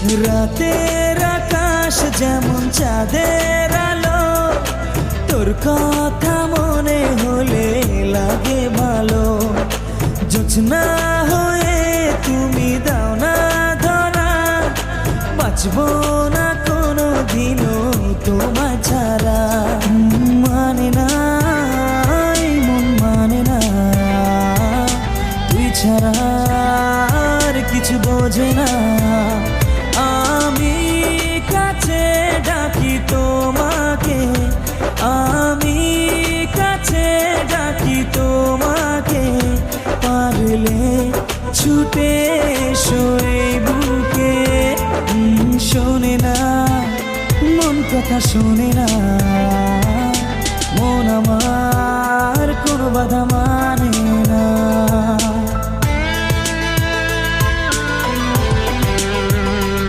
রাতের আকাশ যেমন চাঁদের আলো, তোর কথা মনে হলে লাগে ভালো। জোছনা হয়ে তুমি দাও না ধরা, বাঁচবো না কোনো দিনও তোমায় ছাড়া। মানে না এই মন মানে না, তুই ছাড়া আর কিছু বোঝে না। আমি কাছে ডাকি তোমাকে, আমি কাছে ডাকি তোমাকে, পারলে ছুটে এসো এই বুকে। শোনে না মন কথা, শোনে না মন আমার কোনো বাধা মানে না।